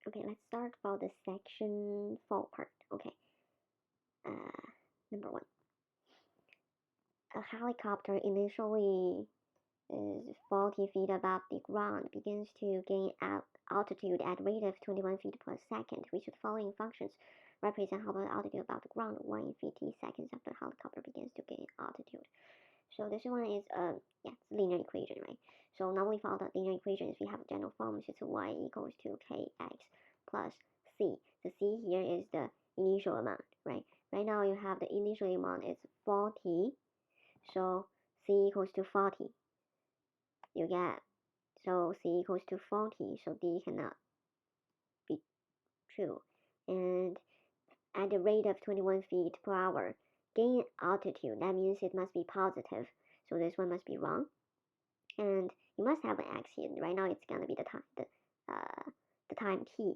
Okay, let's start for the section 4 part. Okay. Number 1. A helicopter initially is 40 feet above the ground begins to gain altitude at rate of 21 feet per second, which the following functions represent how much altitude above the ground 1 in 50 seconds after the helicopter begins to gain altitude. So this one is it's linear equation, right? So normally for all the linear equations, we have a general form, which is y equals to kx plus c. The c here is the initial amount, right? Right now you have the initial amount is 40, so c equals to 40. You get, so c equals to 40, so d cannot be true. And at the rate of 21 feet per hour, gain altitude, that means it must be positive. So this one must be wrong. And you must have an x here. Right now it's gonna be the time t.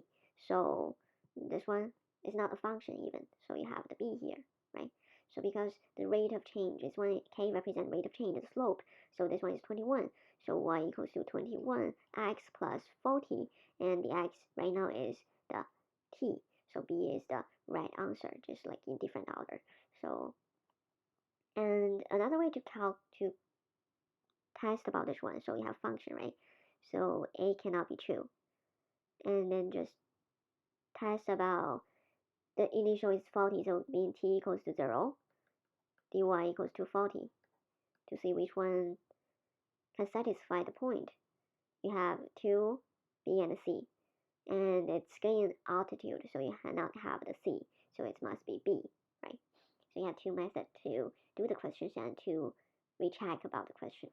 So this one is not a function even. So you have the b here, right? So because the rate of change is when k represents rate of change, the slope. So this one is 21. So y equals to 21 x plus 40, and the x right now is the t. So b is the right answer, just like in different order. So, and another way to test about this one. So we have function, right? So a cannot be true. And then just test about the initial is 40, so mean t equals to 0, dy equals to 40, to see which one can satisfy the point. You have 2, b, and c. And it's gain altitude, so you cannot have the c, so it must be b, right? So you have two methods to do the questions and to recheck about the question.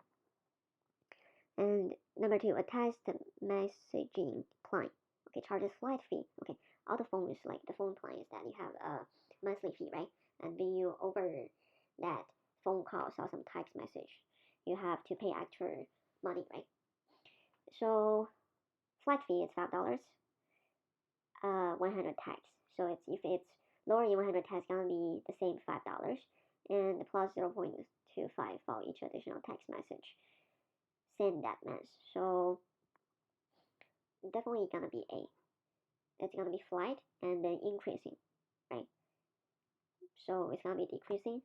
And number 2, a test messaging plan. Okay, charges flight fee. Okay, all the phones, like the phone plans that you have a monthly fee, right? And when you over that phone calls or some text message, you have to pay extra money, right? So flight fee is $5, 100 texts. So if it's lower than 100 texts, gonna be the same $5, and plus 0.25 for each additional text message send that mess. So definitely gonna be A. It's gonna be flight and then increasing, right? So it's gonna be decreasing,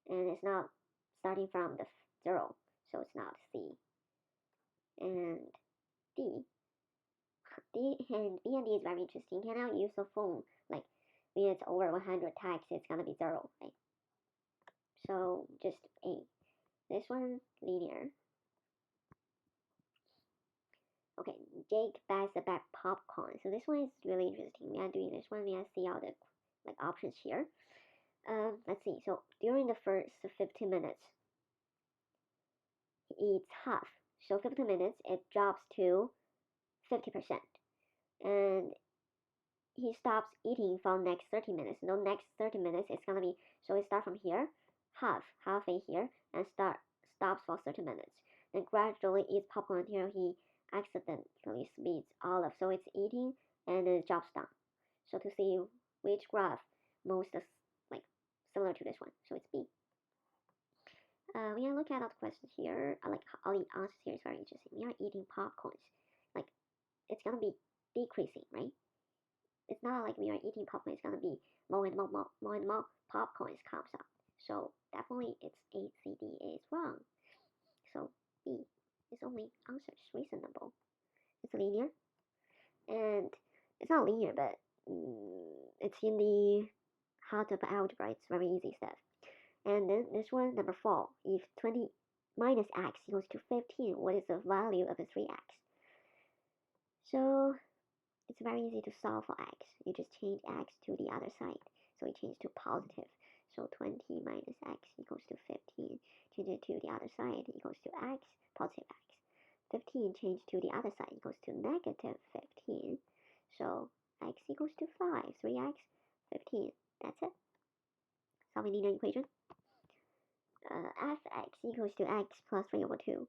and it's not starting from the 0, so it's not C. And D. D and B and D is very interesting. You cannot use the phone like when it's over 100 texts, it's gonna be 0, right? So just A. This one linear. Okay, Jake buys the bag popcorn. So this one is really interesting. We are doing this one. We are see all the like options here. Let's see. So during the first 15 minutes, he eats half. So 15 minutes, it drops to 50%, and he stops eating for next 30 minutes. No, next 30 minutes, it's gonna be, so it starts from here, halfway here, and stops for 30 minutes. Then gradually eats popcorn until he accidentally spits all of. So it's eating and then it drops down. So to see which graph most like similar to this one, so it's B. We are looking at the questions here. Like all the answers here is very interesting. We are eating popcorns. Like it's gonna be decreasing, right? It's not like we are eating popcorn. It's gonna be more and more popcorns comes out. So definitely it's A, C, D is wrong. So B is only answer is reasonable. It's linear, and it's not linear, but it's in the heart of algebra. It's very easy stuff. And then this one, number 4, if 20 minus x equals to 15, what is the value of a 3x? So it's very easy to solve for x. You just change x to the other side. So we change to positive. So 20 minus x equals to 15. Change it to the other side equals to x, positive x. 15 change to the other side equals to negative 15. So x equals to 5. 3x, 15. That's it. Solving linear equation. Fx equals to x plus 3 over 2.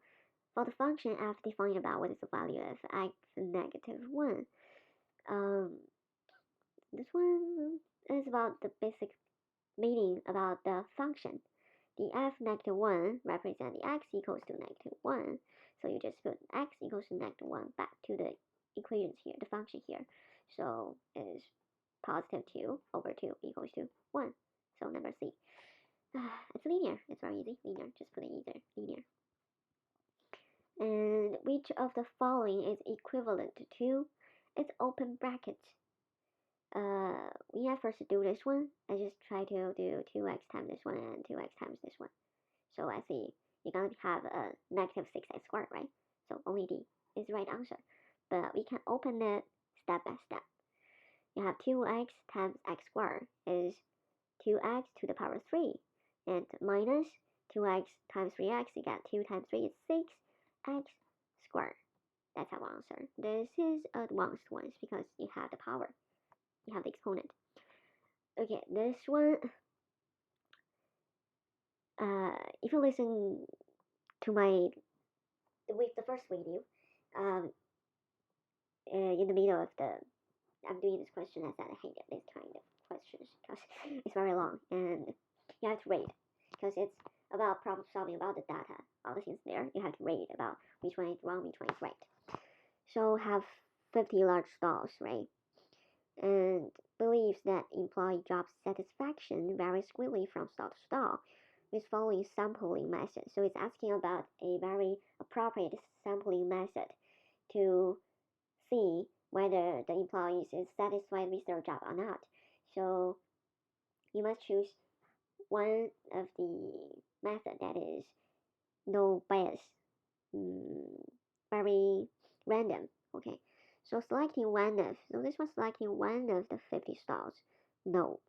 For the function f defined about what is the value of x negative 1. This one is about the basic meaning about the function. The f negative 1 represents the x equals to negative 1. So you just put x equals to negative 1 back to the equations here, the function here. So is positive 2 over 2 equals to 1. So number C. It's linear. It's very easy. Linear. Just put it either. Linear. And which of the following is equivalent to? It's open bracket. We have first to do this one. I just try to do 2x times this one and 2x times this one. So I see you're going to have a negative 6x squared, right? So only D is the right answer. But we can open it step by step. You have 2x times x squared is 2x to the power 3. And minus 2x times 3x, you get 2 times 3 is 6x squared. That's our answer. This is advanced ones because you have the power. You have the exponent. Okay, this one, if you listen to the first video, in the middle of I'm doing this question, I said I hate this kind of questions because it's very long and you have to read because it's about problem solving about the data, all the things there. You have to read about which one is wrong, which one is right. So have 50 large stalls, right? And believes that employee job satisfaction varies greatly from stall to stall with following sampling method. So it's asking about a very appropriate sampling method to see whether the employees is satisfied with their job or not. So you must choose one of the method that is no bias, very random. Okay, so this was selecting one of the 50 stalls. No,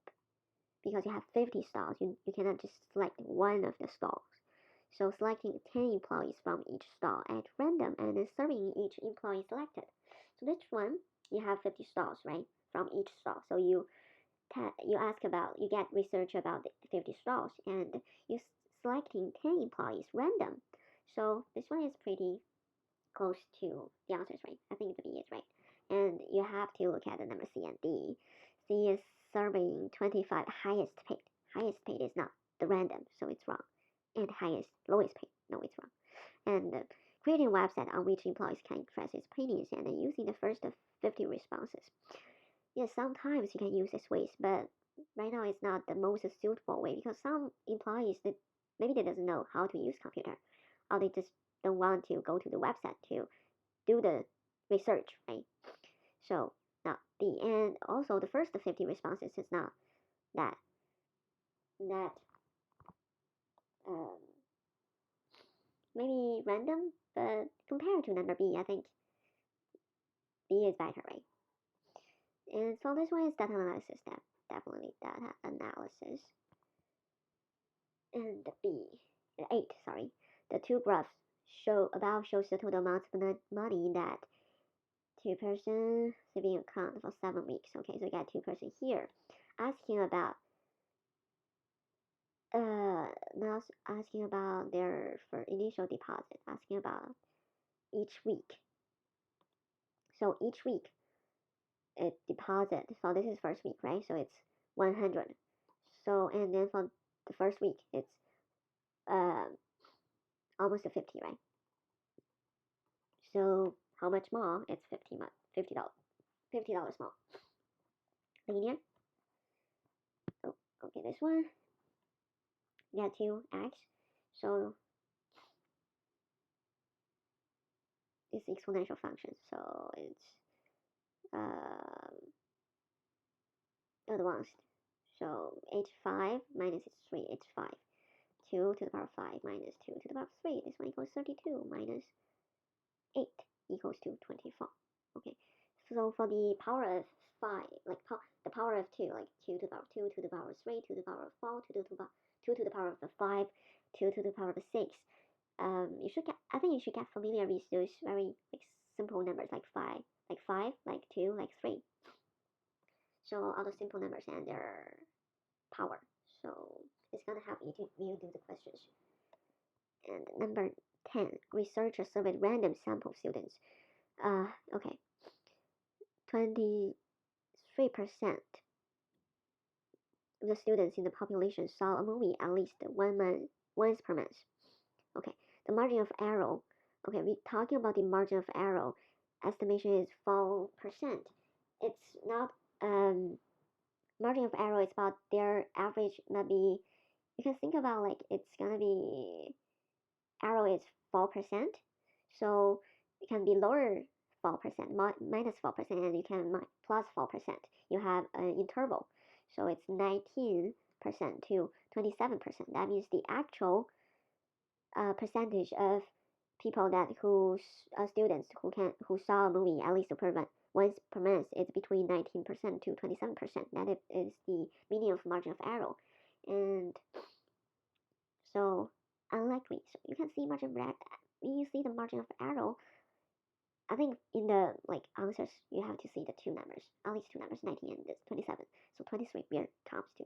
because you have 50 stalls, you cannot just select one of the stalls. So selecting 10 employees from each stall at random and then serving each employee selected. So this one, you have 50 stalls, right, from each stall. So you get research about the 50 stalls and you selecting 10 employees random. So this one is pretty close to the answers, right? I think the B is right. And you have to look at the number C and D. C is serving 25 highest paid. Highest paid is not the random, so it's wrong. And lowest paid, no, it's wrong. And creating a website on which employees can express his opinions and then using the first 50 responses. Yes, sometimes you can use this ways, but right now it's not the most suitable way because some employees that maybe they doesn't know how to use computer, or they just don't want to go to the website to do the research, right? So not the and also the first 50 responses is not that um, maybe random, but compared to number B, I think B is better, right? And so this one is data analysis, definitely data analysis. And the B, 8, sorry, the two graphs shows the total amount of money that two-person saving account for 7 weeks. Okay, so you got two-person here. Asking about now asking about their for initial deposit, asking about each week. So each week it deposit. So this is first week, right? So it's 100. So and then for the first week it's almost a 50, right? So how much more? It's $50. $50 more. Linear. Oh, okay, this one. Get 2x. So it's exponential function. So it's advanced. So h5 minus h3, h5. 2 to the power 5 minus 2 to the power 3. This one equals 32 minus 8 equals to 24. Okay, so for the power of 5, like the power of 2, like 2 to the power 2 to the power 3 to the power 4 to the power 2 to the power of the 5 2 to the power of the 6. I think you should get familiar with those very like simple numbers like 5, like 2, like 3. So all the simple numbers and their power. So it's gonna help you do the questions. And number 10, researchers surveyed random sample students. Okay, 23% of the students in the population saw a movie at least once per month. Okay, the margin of error. Okay, we're talking about the margin of error. Estimation is 4%. it's not margin of error. It's about their average. Maybe you can think about like it's gonna be error is 4%, so it can be lower 4%, minus 4%, and you can plus 4%. You have an interval, so it's 19% to 27%. That means the actual percentage of people that students who saw a movie at least once per month is between 19% to 27%. That is the meaning of margin of error, and so unlikely. So you can see margin of error. When you see the margin of error, I think in the like answers you have to see the two numbers, at least two numbers, 19 and 27. So 23 where comes to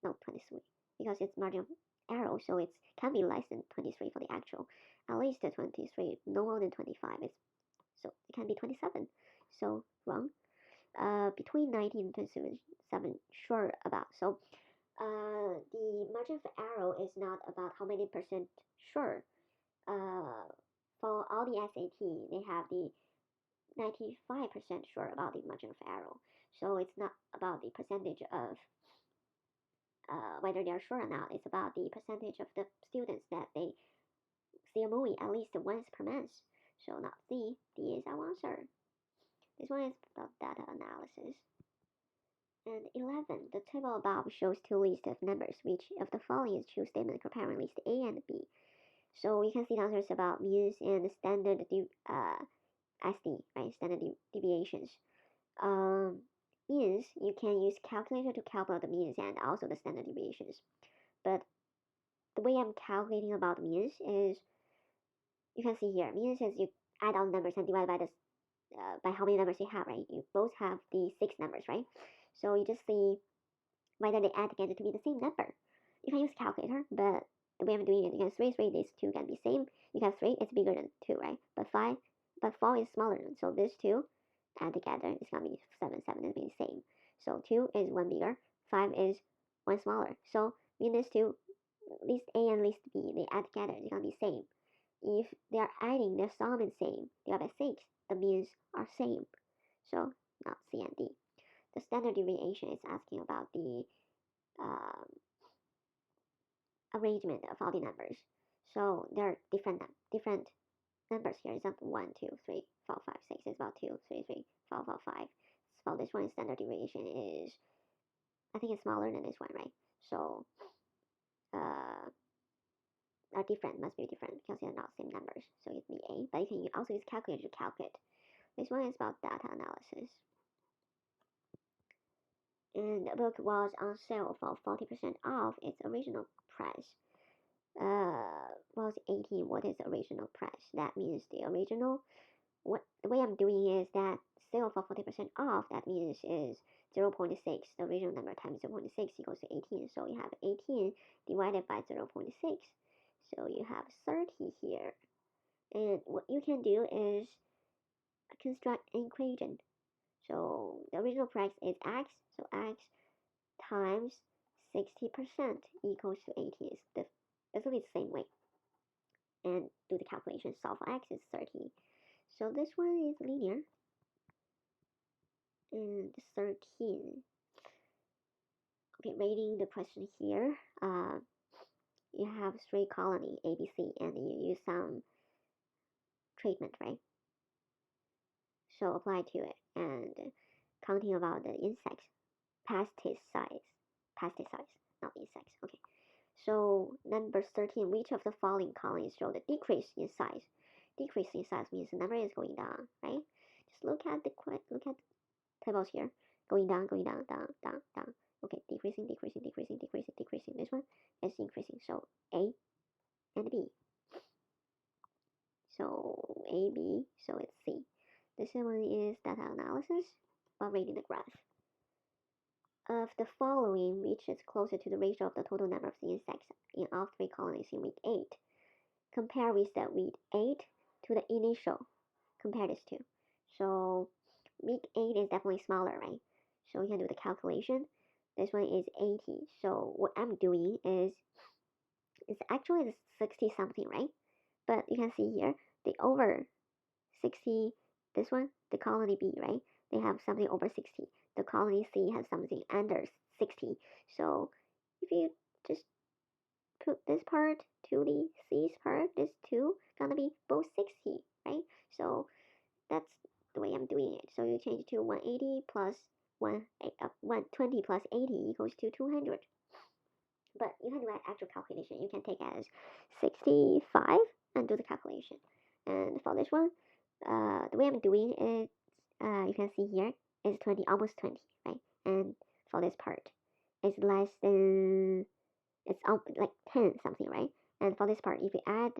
no 23 because it's margin of error, so it can be less than 23 for the actual. At least 23, no more than 25 is so it can be 27. So wrong. Between 19 and 27, sure about. So the margin of error is not about how many percent sure. For all the SAT, they have the 95% sure about the margin of error. So it's not about the percentage of whether they're sure or not. It's about the percentage of the students that they see a movie at least once per month. So not C. D is our answer. This one is about data analysis. And 11. The table above shows two lists of numbers. Which of the following is true statement comparing list A and B? So you can see the answers about means and standard SD, right? Standard deviations. Means you can use calculator to calculate the means and also the standard deviations. But the way I'm calculating about means is you can see here means is you add all numbers and divide by by how many numbers you have, right? You both have the 6 numbers, right? So you just see whether they add together to be the same number. You can use calculator, but the way I'm doing it, you can 3 these two can be same. You can 3, it's bigger than 2, right? But 4 is smaller than, so these two add together, it's gonna be 7, 7 is the same. So 2 is 1 bigger, 5 is 1 smaller. So in these two, list A and list B, they add together, it's gonna be same. If they are adding their sum is same, divided by 6, the means are same. So not C and D. The standard deviation is asking about the arrangement of all the numbers. So there are different numbers here. It's not 1, 2, 3, 4, 5, 6. It's about 2, 3, 3, 4, 4, 5. So this one standard deviation is, I think it's smaller than this one, right? So are different, must be different because they're not same numbers. So it's be A. But you can also use calculator to calculate. This one is about data analysis. And the book was on sale for 40% off its original price. Was 18. What is the original price? That means the original. The way I'm doing is that sale for 40% off. That means is 0.6. The original number times 0.6 equals to 18. So you have 18 divided by 0.6. So you have 30 here. And what you can do is construct an equation. So the original price is x. So x times 60% equals to 80. It's basically the same way. And do the calculation. Solve for x is 30. So this one is linear. And 13. Okay, rating the question here. You have 3 colony A, B, C, and you use some treatment, right? So apply to it and counting about the insects, pesticides, not insects. Okay. So number 13, which of the following colonies show the decrease in size? Decrease in size means the number is going down, right? Just look at the tables here, going down, down, down. Okay, decreasing. This one is increasing. So A and B. So A, B. So it's C. This one is data analysis by reading the graph. Of the following, which is closer to the ratio of the total number of the insects in all 3 colonies in week 8? Compare with the week 8 to the initial. Compare these two. So week 8 is definitely smaller, right? So we can do the calculation. This one is 80. So what I'm doing is, it's actually 60 something, right? But you can see here, the over 60, this one, the colony B, right? they have something over 60. The colony C has something under 60. So if you just put this part to the C's part, this two gonna be both 60, right? So that's the way I'm doing it. So you change to 180 plus 120 plus 80 equals to 200. But you can do an actual calculation. You can take as 65 and do the calculation. And for this one, the way I'm doing it, you can see here is 20, almost 20, right? And for this part, it's less than, it's like 10 something, right? And for this part, if you add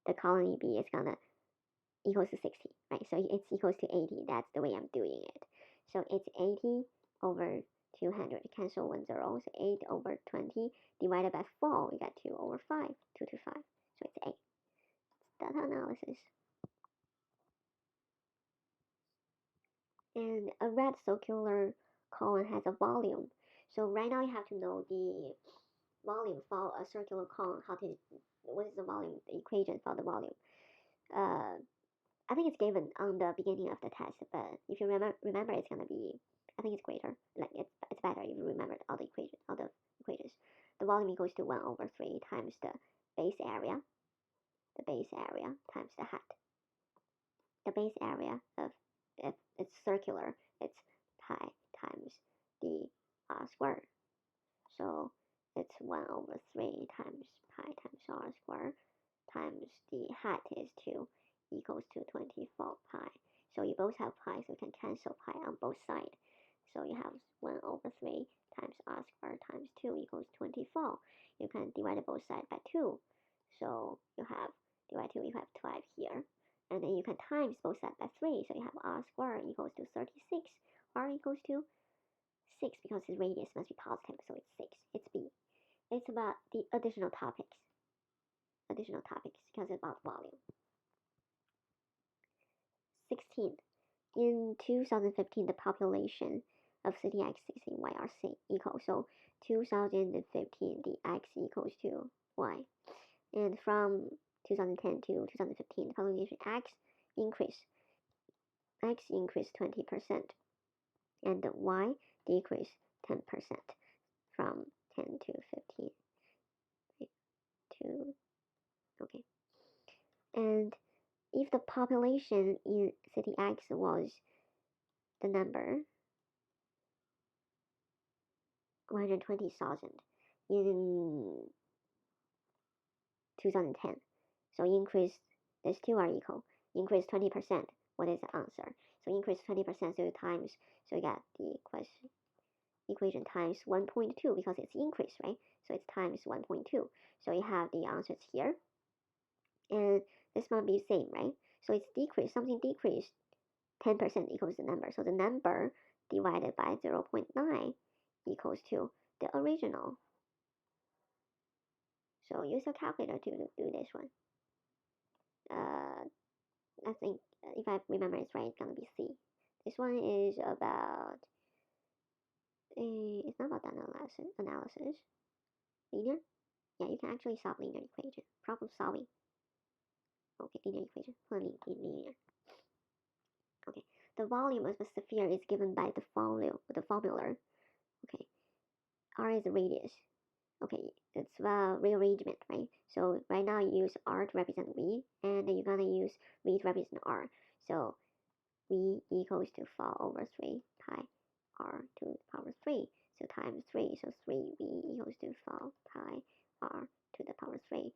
the colony B, it's gonna equals to 60, right? So it's equals to 80. That's the way I'm doing it. So it's 80 over 200. Cancel 1 0. So 8 over 20 divided by 4. We got 2 over 5. 2 to 5. So it's 8. Data analysis. And a red circular cone has a volume. So right now you have to know the volume for a circular cone. What is the volume, the equation for the volume? I think it's given on the beginning of the test, but if you remember it's gonna be, I think it's greater. Like it's better if you remember all the equations. The volume equals to 1 over 3 times the base area times the height. The base area of, if it's circular, it's pi times the r squared. So it's 1 over 3 times pi times r squared times the height is 2 equals to 24 pi. So you both have pi, so you can cancel pi on both sides. So you have 1 over 3 times r squared times 2 equals 24. You can divide both sides by 2. So you have, divide 2, you have 12 here. And then you can times both sides by 3. So you have r squared equals to 36. R equals to 6 because its radius must be positive, so it's 6. It's B. It's about the additional topics because it's about volume. 16. In 2015, the population of city X, city Y are equal. So 2015, the X equals to Y. And from 2010 to 2015, the population X increased 20%, and the Y decreased 10% from 10 to 15. Okay. And if the population in city X was the number 120,000 in 2010, so increase, these two are equal, increase 20%, what is the answer? So increase 20%, so times, so you got the equation times 1.2 because it's increase, right? So it's times 1.2. So you have the answers here. And this must be the same, right? So it's decreased, something decreased 10% equals the number. So the number divided by 0.9 equals to the original. So use a calculator to do this one. I think if I remember it's right, it's gonna be C. This one is about it's not about analysis. Linear? Yeah, you can actually solve linear equation. Problem solving. Okay, linear equation. Linear. Okay, the volume of a sphere is given by the formula. Okay, R is the radius. Okay, it's rearrangement, right? So right now you use R to represent V, and then you're gonna use V to represent R. So V equals to 4 over 3 pi R to the power 3. So times 3, so 3V equals to 4 pi R to the power 3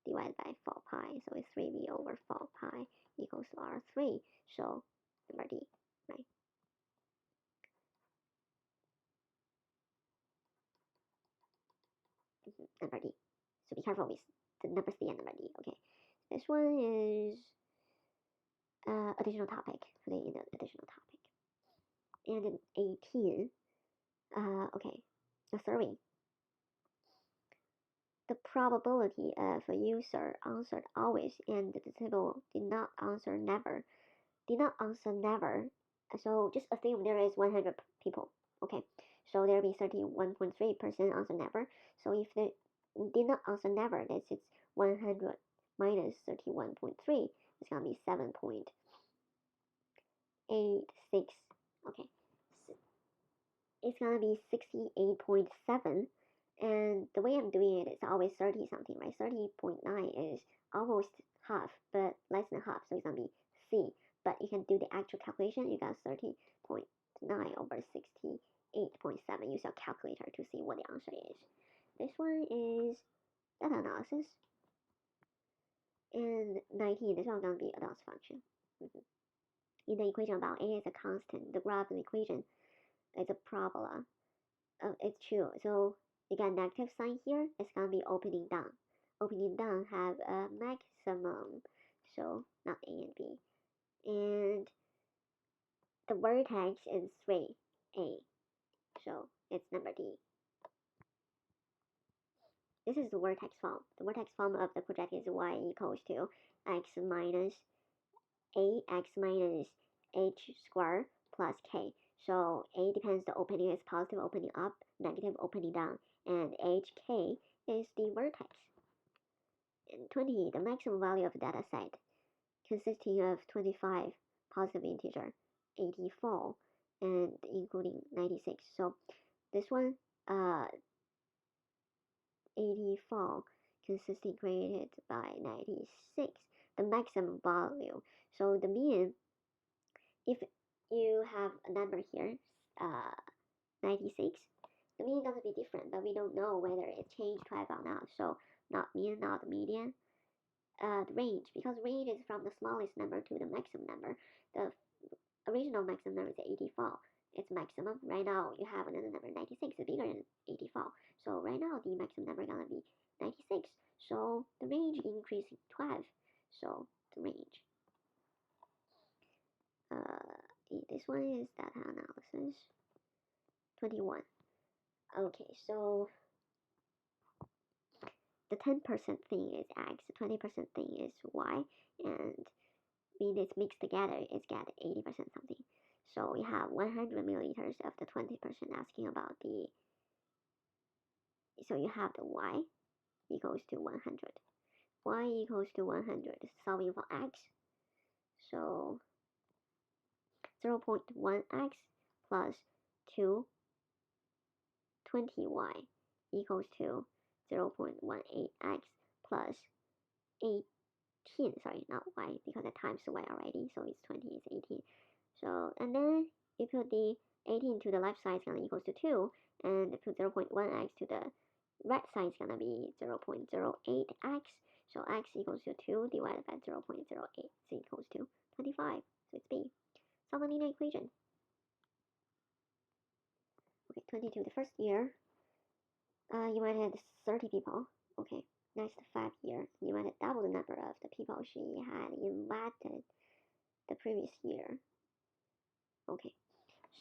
divided by 4 pi. So it's 3V over 4 pi equals R3. So number D, right? Number D. So be careful with the number C and number D. Okay. This one is additional topic. Put it in the additional topic. And in 18, okay, a survey. The probability of a user answered always and the table did not answer never. So just assume there is 100 people. Okay, so there will be 31.3% answer never. So if they did not answer never, that's it's 100 minus 31.3. It's gonna be 7.86 Okay, it's gonna be 68.7, and the way I'm doing it is always 30 something, right? 30.9 is almost half, but less than half, so it's gonna be C. But you can do the actual calculation. You got 30.9 over 68.7. Use your calculator to see what the answer is. This one is data analysis, and 19. This one gonna be advanced function. In the equation about A is a constant. The graph of the equation is a parabola. It's true. So you got negative sign here. It's gonna be opening down. Opening down have a maximum, so not A and B. And the vertex is 3A, so it's number D. This is the vertex form. The vertex form of the projective is y equals to x minus ax minus h squared plus k. So A depends the opening is positive opening up, negative opening down, and hk is the vertex. And 20, the maximum value of the data set, consisting of 25 positive integer, 84, and including 96. So this one, 84 consisting created by 96, the maximum value. So the mean, if you have a number here, 96, the mean is going to be different, but we don't know whether it changed twice or not. So not mean, not median. The range, because range is from the smallest number to the maximum number. The original maximum number is 84. It's maximum. Right now you have another number 96, bigger than 84. So right now the maximum number gonna be 96. So the range increasing 12. So the range. This one is data analysis. 21. Okay, so the 10% thing is x, the 20% thing is y, and when it's mixed together, it's got 80% something. So we have 100 milliliters of the 20% asking about the, so you have the y equals to 100. Y equals to 100, solving for x. So 0.1x plus 220y equals to 0.18x plus 18, sorry, not y, because I times y already, so it's 20, it's 18. So, and then you put the 18 to the left side is gonna equals to 2, and put 0.1x to the right side is gonna be 0.08x. So x equals to 2 divided by 0.08, so equals to 25. So it's B. Solve a linear equation. Okay, 22. The first year, you might have 30 people. Okay, next 5 years, you might have double the number of the people she had invited the previous year. Okay,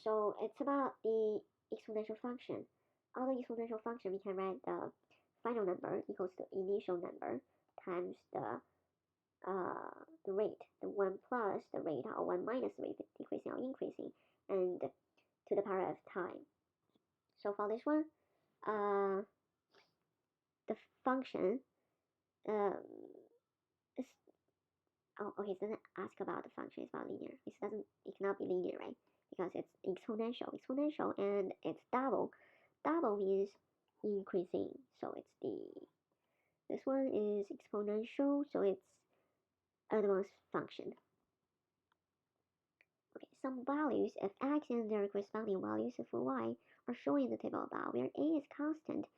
so it's about the exponential function. All the exponential function, we can write the final number equals to initial number times the rate, the 1 plus the rate or 1 minus the rate, decreasing or increasing, and to the power of time. So for this one, the function um, is, oh, okay, it doesn't ask about the function, it's about linear. It cannot be linear, right? Because it's exponential, and it's double. Double means increasing, so it's this one is exponential, so it's advanced function. Okay, some values of x and their corresponding values of y are shown in the table above, where a is constant.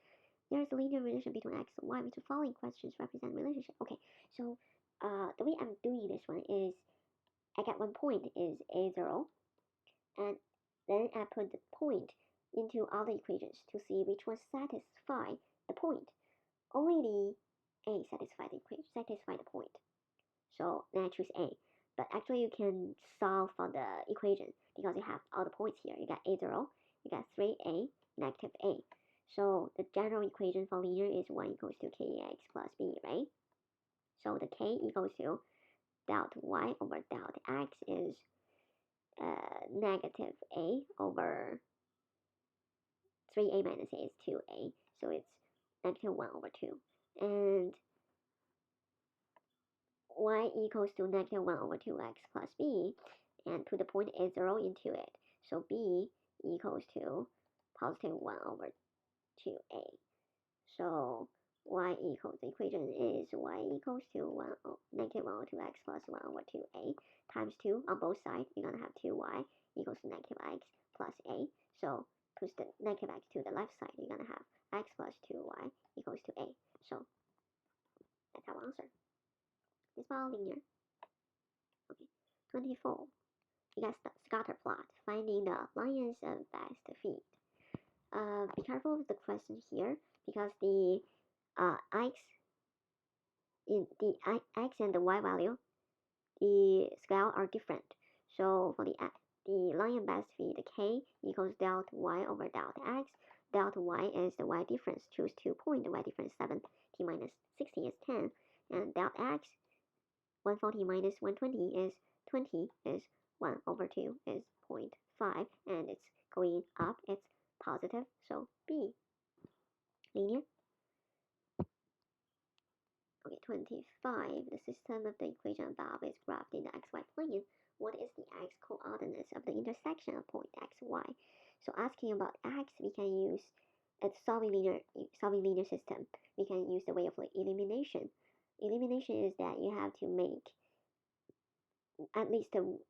There is a linear relation between x and y, which the following questions represent relationship. Okay, so the way I'm doing this one is I get one point is a0, and then I put the point into all the equations to see which one satisfy the point. Only the a satisfy the equation, satisfy the point. So then I choose A. But actually you can solve for the equation because you have all the points here. You got A0, you got 3A, negative A. So the general equation for linear is 1 equals to kx plus b, right? So the k equals to delta y over delta x is negative a over 3a minus a is 2a. So it's negative 1 over 2. And y equals to negative 1 over 2x plus b, and put the point a0 into it. So b equals to positive 1 over 2a. So y equals, the equation is y equals to negative 1 over 2x plus 1 over 2a times 2 on both sides. You're going to have 2y equals to negative x plus a. So push the negative x to the left side. You're going to have x plus 2y equals to a. So that's our answer. It's all linear. Okay. 24. You got scatter plot, finding the lion's best feed. Be careful with the question here because the x in the x and the y value, the scale are different. So for the lion best feed, k equals delta y over delta x. Delta y is the y difference. Choose 2 points. The y difference 7. T minus 60 is 10. And delta x, 140 minus 120 is 20, is 1 over 2 is 0.5. And it's going up. It's positive. So B. Linear. Okay, 25. The system of the equation above is graphed in the xy plane. What is the x coordinates of the intersection of point x, y? So asking about x, we can use solving linear system. We can use the way of elimination. Elimination is that you have to make at least you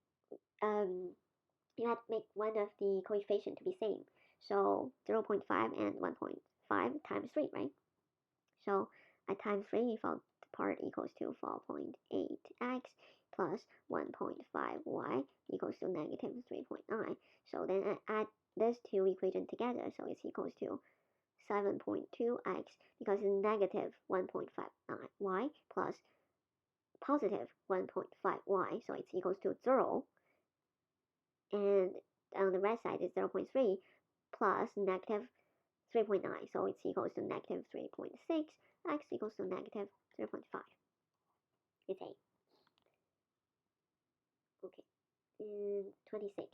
have to make one of the coefficient to be same. So 0.5 and 1.5 times 3, right? So I times 3 for the part equals to 4.8x plus 1.5y equals to negative 3.9. So then I add these two equations together, so it's equals to 7.2x because it's negative 1.59y plus positive 1.5y, so it's equals to 0. And on the right side is 0.3 plus negative 3.9, so it's equals to negative 3.6. X equals to negative 0.5. It's A. Okay. And 26.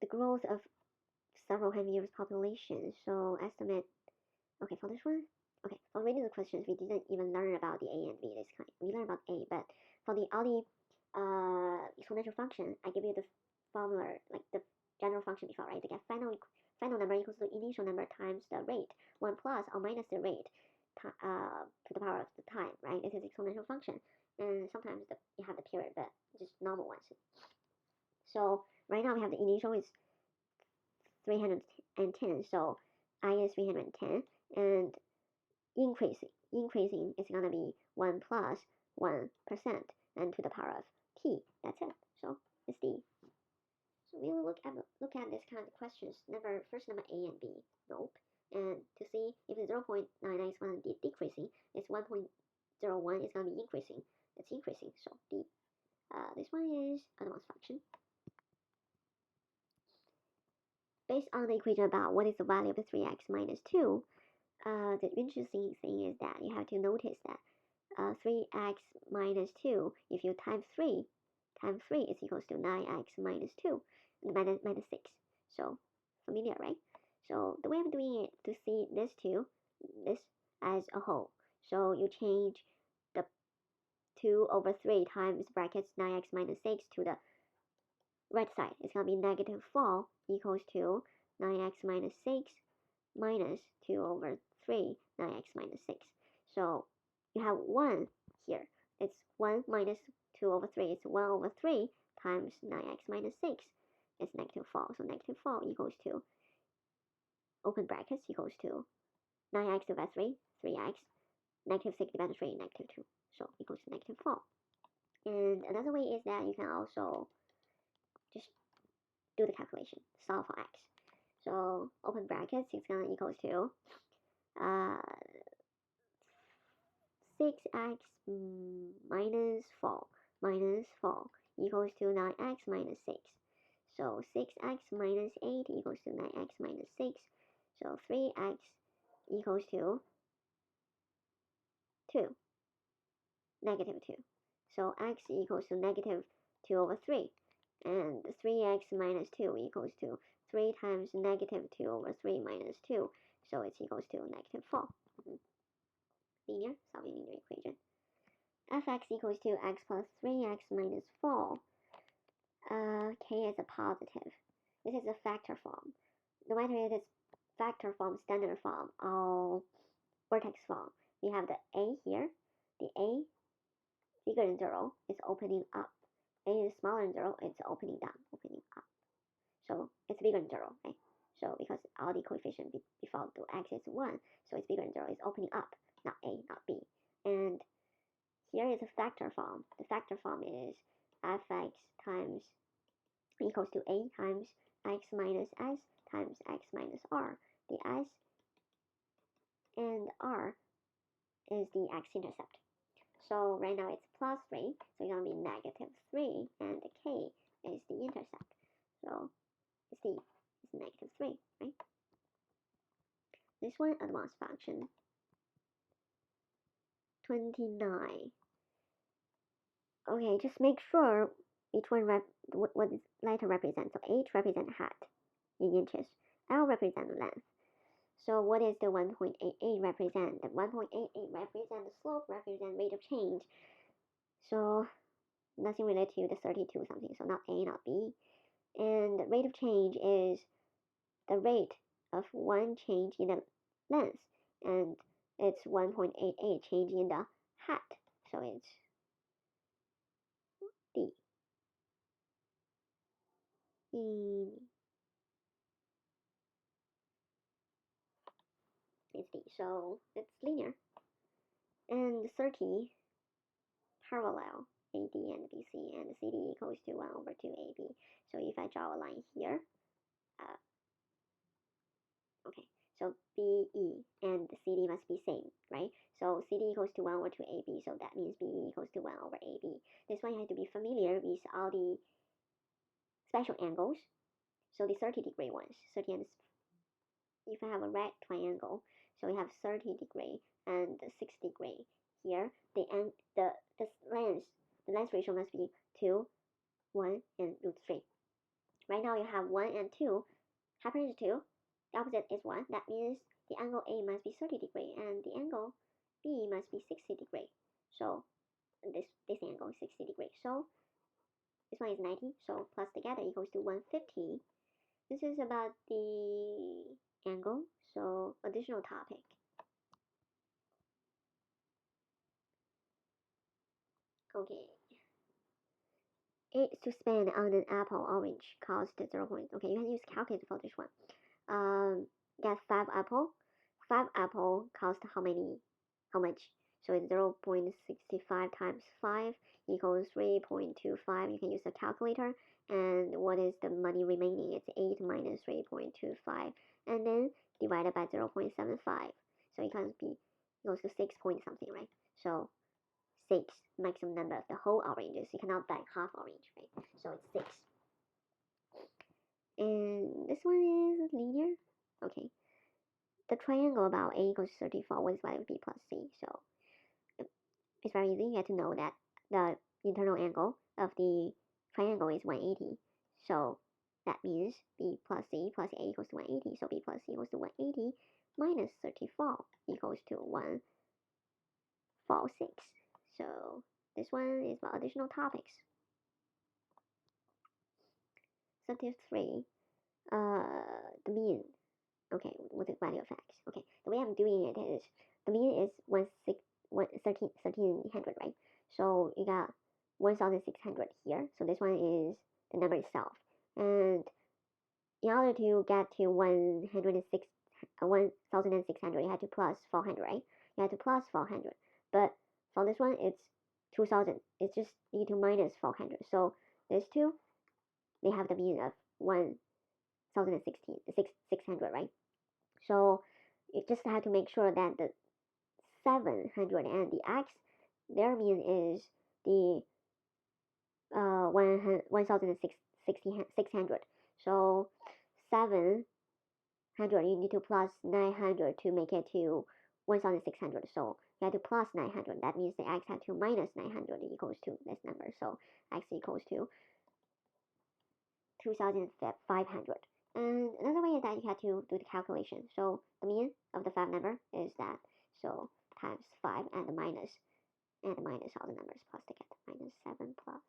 The growth of several hundred years population. So estimate. Okay, for this one. Okay, for reading the questions, we didn't even learn about the A and B this kind. We learned about A, but for the only exponential function, I give you the formula, like the general function before, right? To get final number equals to initial number times the rate, 1 plus or minus the rate to the power of the time, right? This is exponential function, and sometimes you have the period, but just normal ones. So right now we have the initial is 310, so I is 310, and increasing is gonna be 1 plus 1%, and to the power of t. That's it. So it's D. So we will look at this kind of questions. First number A and B. Nope. And to see if the 0.99 is going to be decreasing, it's 1.01 is going to be increasing. It's increasing. So D. This one is advanced function. Based on the equation about what is the value of the 3x minus 2, the interesting thing is that you have to notice that 3x minus 2, if you times 3 is equals to 9x minus 2, minus 6. So familiar, right? So the way of doing it to see this as a whole. So you change the 2 over 3 times brackets 9x minus 6 to the right side. It's going to be negative 4 equals to 9x minus 6 minus 2 over 3, 9x minus 6. So you have 1 here. It's 1 minus 2 over 3. It's 1 over 3 times 9x minus 6. It's negative 4. So negative 4 equals to, open brackets, equals to 9x divided 3, 3x, negative 6 divided 3, negative 2. So equals to negative 4. And another way is that you can also just do the calculation, solve for x. So open brackets, it's going to equals to 6x minus 4 equals to 9x minus 6. So 6x minus 8 equals to 9x minus 6. So 3x equals to 2, negative 2. So x equals to negative 2 over 3. And 3x minus 2 equals to 3 times negative 2 over 3 minus 2. So it's equals to negative 4. Linear, solving linear equation. Fx equals to x plus 3x minus 4. k is a positive. This is a factor form. No matter if it's factor form, standard form, or vertex form, we have the a here. The a bigger than 0 is opening up. A is smaller than 0, it's opening down, opening up. So it's bigger than 0, right? So because all the coefficient default to x is 1, so it's bigger than 0, it's opening up, not a, not b. And here is a factor form. The factor form is fx times equals to a times x minus s times x minus r. The s and r is the x-intercept. So right now it's plus 3, so it's going to be negative 3, and the k is the intercept. So C is negative 3, right? This one, advanced function. 29. Okay, just make sure each one what this letter represents. So H represents height in inches. L represents length. So what is the 1.88 represent? The 1.88 represents the slope, represents rate of change. So nothing related to the 32 something. So not A, not B. And the rate of change is the rate of one change in the length, and it's 1.88 change in the height. So it's D. It's D. So it's linear. And 30 parallel AD and BC, and CD equals to 1 over 2 AB. So if I draw a line here, okay, so BE and CD must be same, right? So CD equals to 1 over 2 AB, so that means BE equals to 1 over AB. This one you have to be familiar with all the special angles. So the 30-degree ones, 30 and if I have a right triangle, so we have 30-degree and 60-degree. Here, the length ratio must be 2, 1, and root 3. Right now you have 1 and 2, hypotenuse 2, the opposite is 1. That means the angle A must be 30-degree and the angle B must be 60-degree. So this angle is 60-degree. So this one is 90, so plus together equals to 150. This is about the angle, so additional topic. 8 to spend on an apple orange cost 0. Okay, you can use calculator for this one. Get 5 apple. 5 apple cost how much? So it's 0.65 times 5 equals 3.25. You can use the calculator. And what is the money remaining? It's 8 minus 3.25. And then divided by 0.75. So it can be goes to 6 point something, right? So 6 maximum number of the whole oranges. You cannot buy half orange, right? So it's 6. And this one is linear. Okay. The triangle about A equals 34 with value B plus C. So it's very easy. You have to know that the internal angle of the triangle is 180. So that means B plus C plus A equals to 180. So B plus C equals to 180 minus 34 equals to 146. So this one is about additional topics. Subject 3. The mean. Okay, with the value of x. Okay, the way I'm doing it is the mean is 1300, right? So you got 1600 here. So this one is the number itself. And in order to get to 1600, you have to plus 400, right? You have to plus 400. But for this one, it's 2000. It's just need to minus 400. So these two, they have the mean of 600, right? So you just have to make sure that the 700 and the x, their mean is the 1600. So 700, you need to plus 900 to make it to 1600. So you have to plus 900. That means the x have to minus 900 equals to this number. So x equals to 2500. And another way is that you have to do the calculation. So the mean of the 5 number is that. So times 5 and the minus all the numbers plus together. Minus 7 plus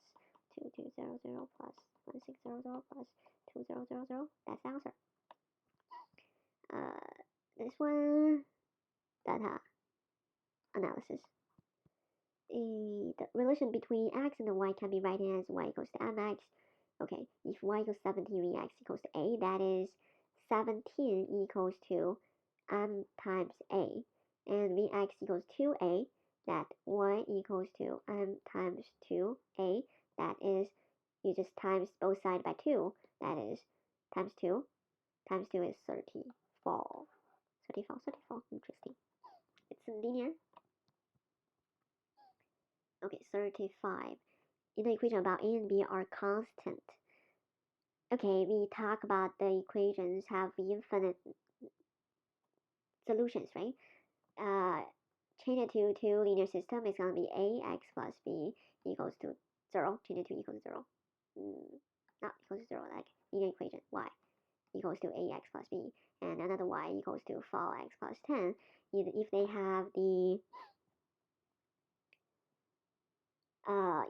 2200 plus 1600 plus 2000. That's the answer. This one, data analysis. The relation between x and y can be written as y equals to mx. Okay, if y equals 17, x equals to a, that is 17 equals to m times a, and vx equals 2a, that y equals to m times 2a, that is, you just times both sides by 2, that is times 2 is 34. 34, interesting. It's linear. Okay, 35. In the equation about a and b are constant. Okay, we talk about the equations have infinite solutions, right? Change it to two linear system. It's gonna be ax plus b equals to 0. Change it to equals to 0. Not equals to 0, like linear equation. Y equals to ax plus b, and another y equals to 4x plus 10. If they have the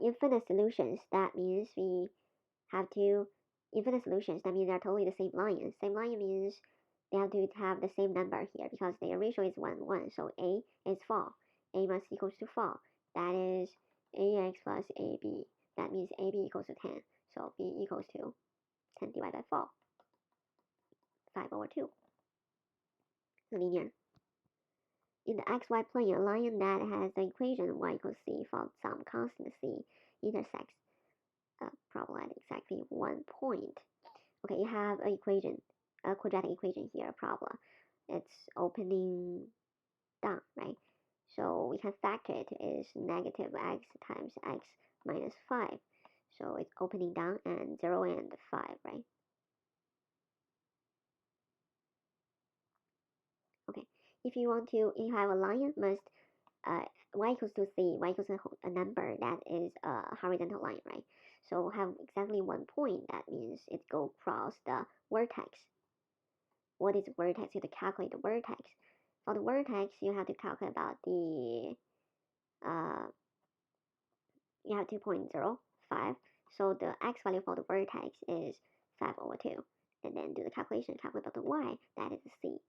infinite solutions, that means we have two infinite solutions. That means they're totally the same line. Same line means they have to have the same number here because their ratio is 1, 1. So a is 4. A must equals to 4. That is ax plus ab. That means ab equals to 10. So b equals to 10 divided by 4. 5/2. Linear. In the xy plane, a line that has the equation y equals c for some constant c intersects problem at exactly 1 point. Okay, you have an equation, a quadratic equation here, a parabola. It's opening down, right? So we can factor it is negative x times x minus 5. So it's opening down and 0 and 5, right? Okay, if you have a line, must y equals to c, y equals to a number that is a horizontal line, right? So have exactly 1 point, that means it go across the vertex. What is vertex? You have to calculate the vertex. For the vertex, you have to calculate about the, you have 2.05. So the x value for the vertex is 5/2. And then do the calculate about the y, that is c.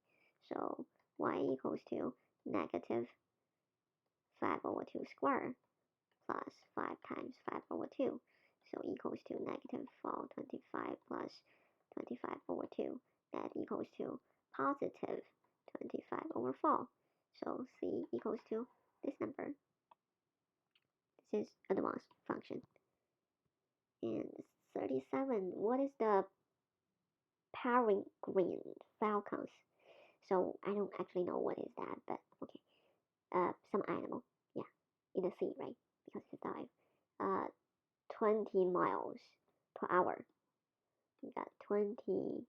So y equals to negative 5/2 squared plus 5 times 5/2. So equals to negative 425 plus 25/2. That equals to positive 25/4. So c equals to this number. This is advanced function. And 37, what is the peregrine falcons? So I don't actually know what is that, but okay. Some animal, yeah, in the sea, right? Because it's a dive. 20 miles per hour. We got 20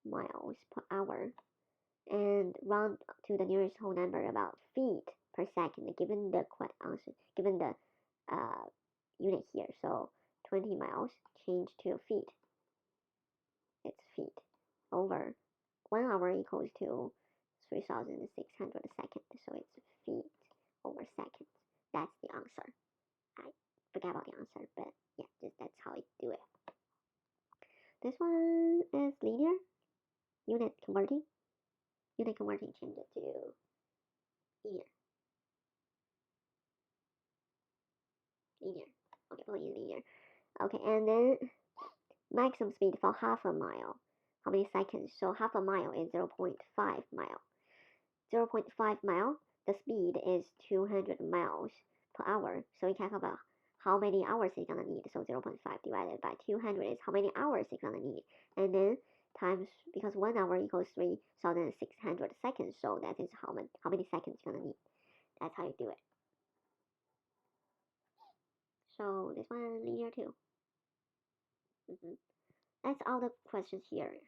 miles per hour, and round to the nearest whole number about feet per second, given the answer, given the unit here. So 20 miles change to feet. It's feet over 1 hour equals to 3,600 seconds. So it's feet over seconds. That's the answer. I forgot about the answer, but yeah, that's how I do it. This one is linear. Unit converting. Unit converting change it to linear. Linear. Okay, put in linear. Okay, and then maximum speed for half a mile. How many seconds? So half a mile is 0.5 mile. 0.5 mile, the speed is 200 miles per hour. So we can talk about how many hours it's gonna need. So 0.5 divided by 200 is how many hours it's gonna need. And then times, because 1 hour equals 3,600 seconds. So that is how many seconds you're gonna need. That's how you do it. So this one linear too. That's all the questions here.